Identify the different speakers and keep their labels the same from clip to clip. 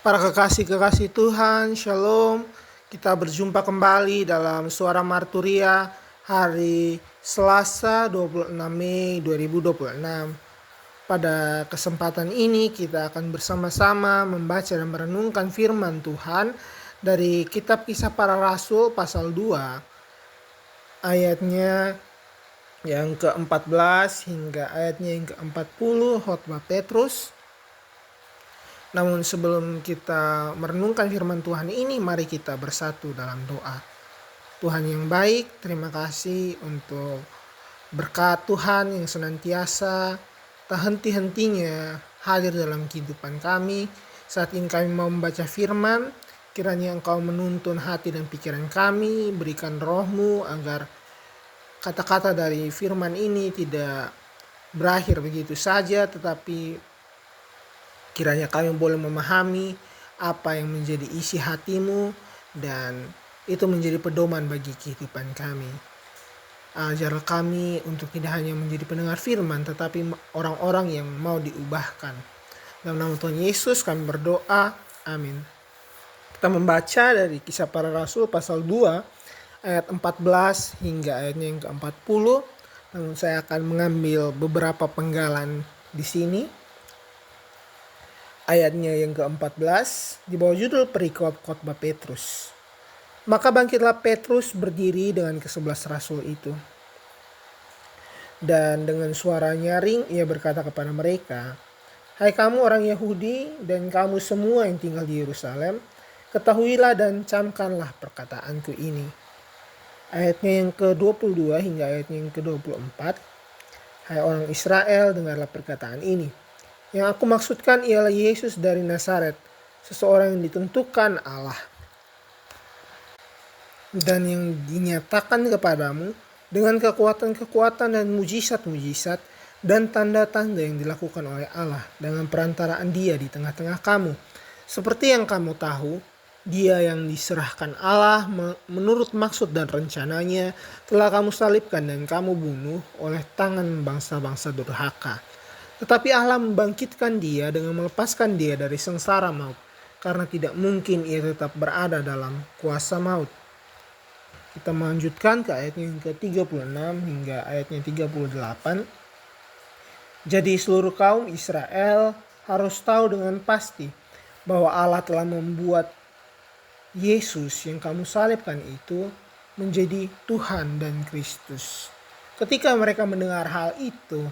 Speaker 1: Para kekasih-kekasih Tuhan, Shalom. Kita berjumpa kembali dalam Suara Marturia hari Selasa 26 Mei 2026. Pada kesempatan ini kita akan bersama-sama membaca dan merenungkan firman Tuhan dari kitab Kisah Para Rasul pasal 2 ayatnya yang ke-14 hingga ayatnya yang ke-40 khotbah Petrus. Namun sebelum kita merenungkan firman Tuhan ini, mari kita bersatu dalam doa. Tuhan yang baik, terima kasih untuk berkat Tuhan yang senantiasa tak henti-hentinya hadir dalam kehidupan kami. Saat ini kami mau membaca firman, kiranya Engkau menuntun hati dan pikiran kami, berikan roh-Mu agar kata-kata dari firman ini tidak berakhir begitu saja, tetapi kiranya kami boleh memahami apa yang menjadi isi hati-Mu dan itu menjadi pedoman bagi kehidupan kami. Ajarlah kami untuk tidak hanya menjadi pendengar firman, tetapi orang-orang yang mau diubahkan. Dalam nama Tuhan Yesus kami berdoa. Amin. Kita membaca dari Kisah Para Rasul pasal 2 ayat 14 hingga ayatnya yang ke-40. Namun saya akan mengambil beberapa penggalan di sini. Ayatnya yang ke-14 di bawah judul perikop khotbah Petrus. Maka bangkitlah Petrus berdiri dengan ke-11 rasul itu. Dan dengan suara nyaring ia berkata kepada mereka, "Hai kamu orang Yahudi dan kamu semua yang tinggal di Yerusalem, ketahuilah dan camkanlah perkataanku ini." Ayatnya yang ke-22 hingga ayatnya yang ke-24. Hai orang Israel, dengarlah perkataan ini. Yang aku maksudkan ialah Yesus dari Nazaret, seseorang yang ditentukan Allah dan yang dinyatakan kepadamu dengan kekuatan-kekuatan dan mujizat-mujizat dan tanda-tanda yang dilakukan oleh Allah dengan perantaraan Dia di tengah-tengah kamu. Seperti yang kamu tahu, Dia yang diserahkan Allah menurut maksud dan rencananya telah kamu salibkan dan kamu bunuh oleh tangan bangsa-bangsa durhaka. Tetapi Allah membangkitkan Dia dengan melepaskan Dia dari sengsara maut, karena tidak mungkin Ia tetap berada dalam kuasa maut. Kita melanjutkan ke ayatnya yang ke-36 hingga ayatnya 38. Jadi seluruh kaum Israel harus tahu dengan pasti bahwa Allah telah membuat Yesus yang kamu salibkan itu menjadi Tuhan dan Kristus. Ketika mereka mendengar hal itu,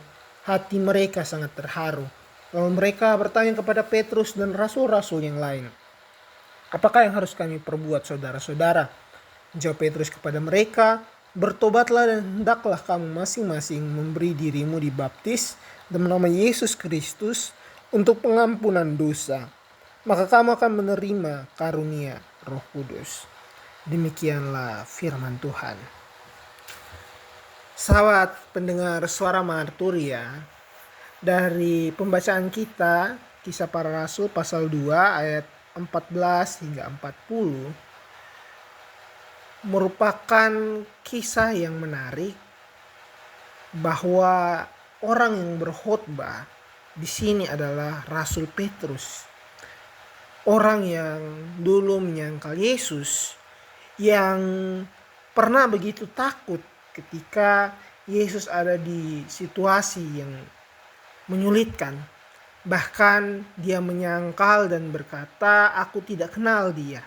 Speaker 1: hati mereka sangat terharu. Lalu mereka bertanya kepada Petrus dan rasul-rasul yang lain, "Apakah yang harus kami perbuat, saudara-saudara?" Jawab Petrus kepada mereka, "Bertobatlah dan hendaklah kamu masing-masing memberi dirimu dibaptis dalam nama Yesus Kristus untuk pengampunan dosa. Maka kamu akan menerima karunia Roh Kudus." Demikianlah firman Tuhan. Sahabat pendengar Suara Marturia, dari pembacaan kita Kisah Para Rasul pasal 2 ayat 14 hingga 40 merupakan kisah yang menarik bahwa orang yang berkhotbah di sini adalah Rasul Petrus. Orang yang dulu menyangkal Yesus, yang pernah begitu takut ketika Yesus ada di situasi yang menyulitkan. Bahkan dia menyangkal dan berkata, "Aku tidak kenal dia."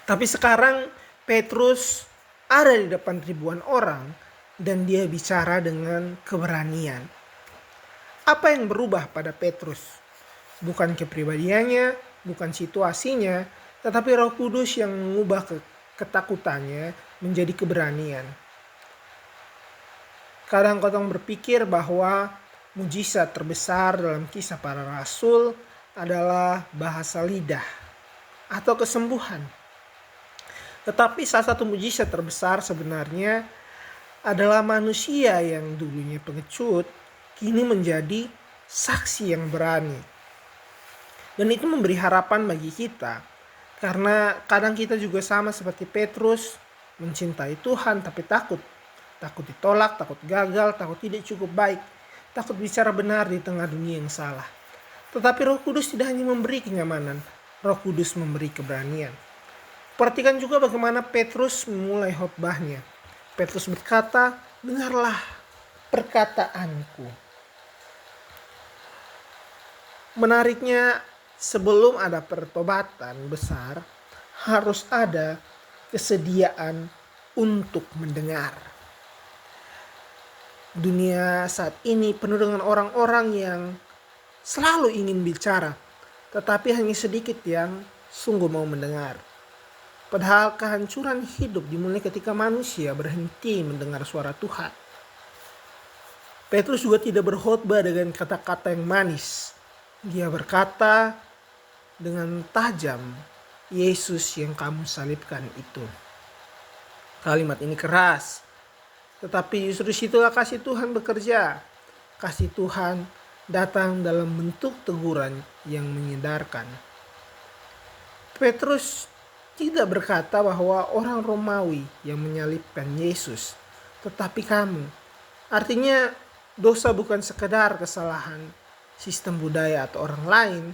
Speaker 1: Tapi sekarang Petrus ada di depan ribuan orang dan dia bicara dengan keberanian. Apa yang berubah pada Petrus? Bukan kepribadiannya, bukan situasinya, tetapi Roh Kudus yang mengubah ketakutannya menjadi keberanian. Kadang-kadang berpikir bahwa mujizat terbesar dalam Kisah Para Rasul adalah bahasa lidah atau kesembuhan. Tetapi salah satu mujizat terbesar sebenarnya adalah manusia yang dulunya pengecut kini menjadi saksi yang berani. Dan itu memberi harapan bagi kita, karena kadang kita juga sama seperti Petrus, mencintai Tuhan tapi takut ditolak, takut gagal, takut tidak cukup baik, takut bicara benar di tengah dunia yang salah. Tetapi Roh Kudus tidak hanya memberi kenyamanan, Roh Kudus memberi keberanian. Perhatikan juga bagaimana Petrus memulai khotbahnya. Petrus berkata, "Dengarlah perkataanku." Menariknya, sebelum ada pertobatan besar, harus ada kesediaan untuk mendengar. Dunia saat ini penuh dengan orang-orang yang selalu ingin bicara, tetapi hanya sedikit yang sungguh mau mendengar. Padahal kehancuran hidup dimulai ketika manusia berhenti mendengar suara Tuhan. Petrus juga tidak berkhotbah dengan kata-kata yang manis. Dia berkata dengan tajam, "Yesus yang kamu salibkan itu." Kalimat ini keras, tetapi justru situlah kasih Tuhan bekerja. Kasih Tuhan datang dalam bentuk teguran yang menyadarkan. Petrus tidak berkata bahwa orang Romawi yang menyalibkan Yesus, tetapi kamu. Artinya dosa bukan sekedar kesalahan sistem budaya atau orang lain.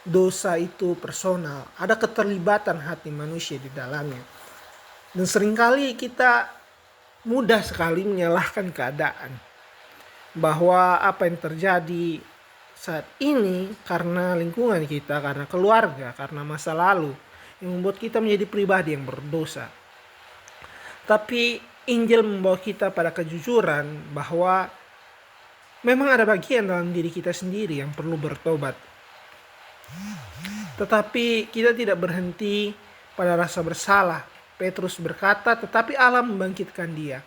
Speaker 1: Dosa itu personal, ada keterlibatan hati manusia di dalamnya. Dan seringkali kita mudah sekali menyalahkan keadaan. Bahwa apa yang terjadi saat ini karena lingkungan kita, karena keluarga, karena masa lalu yang membuat kita menjadi pribadi yang berdosa. Tapi Injil membawa kita pada kejujuran bahwa memang ada bagian dalam diri kita sendiri yang perlu bertobat. Tetapi kita tidak berhenti pada rasa bersalah. Petrus berkata, tetapi Allah membangkitkan dia.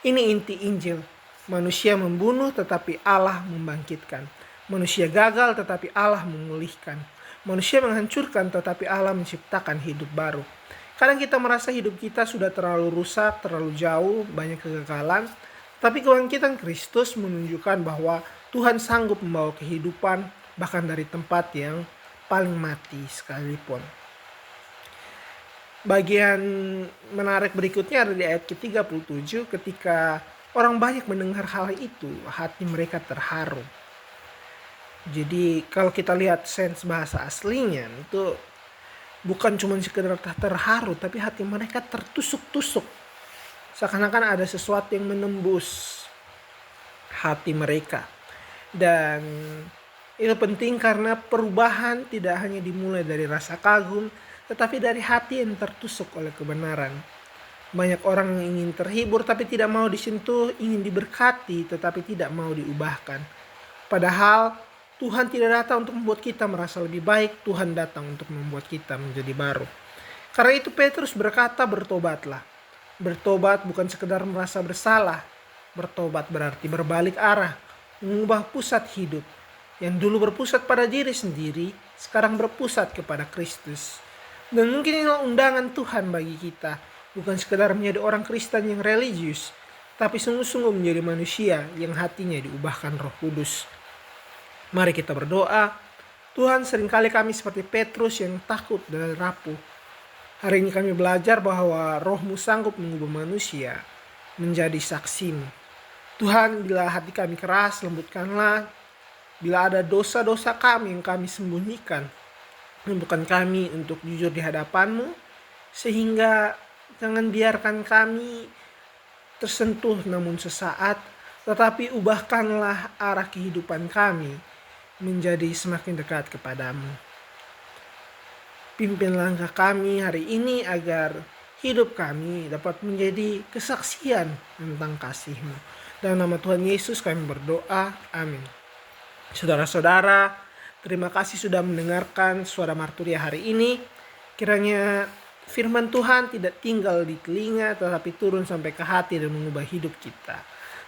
Speaker 1: Ini inti Injil. Manusia membunuh tetapi Allah membangkitkan. Manusia gagal tetapi Allah memulihkan. Manusia menghancurkan tetapi Allah menciptakan hidup baru. Kadang kita merasa hidup kita sudah terlalu rusak, terlalu jauh, banyak kegagalan. Tapi kebangkitan Kristus menunjukkan bahwa Tuhan sanggup membawa kehidupan bahkan dari tempat yang paling mati sekalipun. Bagian menarik berikutnya ada di ayat ke-37, ketika orang banyak mendengar hal itu, hati mereka terharu. Jadi kalau kita lihat sense bahasa aslinya itu bukan cuma sekedar terharu, tapi hati mereka tertusuk-tusuk. Seakan-akan ada sesuatu yang menembus hati mereka. Dan itu penting karena perubahan tidak hanya dimulai dari rasa kagum, tetapi dari hati yang tertusuk oleh kebenaran. Banyak orang yang ingin terhibur tapi tidak mau disentuh, ingin diberkati tetapi tidak mau diubahkan. Padahal Tuhan tidak datang untuk membuat kita merasa lebih baik, Tuhan datang untuk membuat kita menjadi baru. Karena itu Petrus berkata, bertobatlah. Bertobat bukan sekedar merasa bersalah. Bertobat berarti berbalik arah, mengubah pusat hidup. Yang dulu berpusat pada diri sendiri, sekarang berpusat kepada Kristus. Dan mungkin inilah undangan Tuhan bagi kita. Bukan sekedar menjadi orang Kristen yang religius, tapi sungguh-sungguh menjadi manusia yang hatinya diubahkan Roh Kudus. Mari kita berdoa. Tuhan, seringkali kami seperti Petrus yang takut dan rapuh. Hari ini kami belajar bahwa Roh-Mu sanggup mengubah manusia menjadi saksi-Mu. Tuhan, bila hati kami keras, lembutkanlah. Bila ada dosa-dosa kami yang kami sembunyikan, mampukan kami untuk jujur di hadapan-Mu, sehingga jangan biarkan kami tersentuh namun sesaat, tetapi ubahkanlah arah kehidupan kami menjadi semakin dekat kepadamu. Pimpin langkah kami hari ini agar hidup kami dapat menjadi kesaksian tentang kasih-Mu. Dalam nama Tuhan Yesus kami berdoa, amin. Saudara-saudara, terima kasih sudah mendengarkan Suara Marturia hari ini. Kiranya firman Tuhan tidak tinggal di telinga, tetapi turun sampai ke hati dan mengubah hidup kita.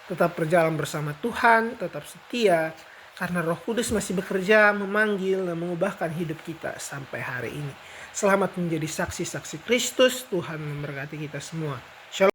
Speaker 1: Tetap berjalan bersama Tuhan, tetap setia, karena Roh Kudus masih bekerja, memanggil dan mengubahkan hidup kita sampai hari ini. Selamat menjadi saksi-saksi Kristus. Tuhan memberkati kita semua.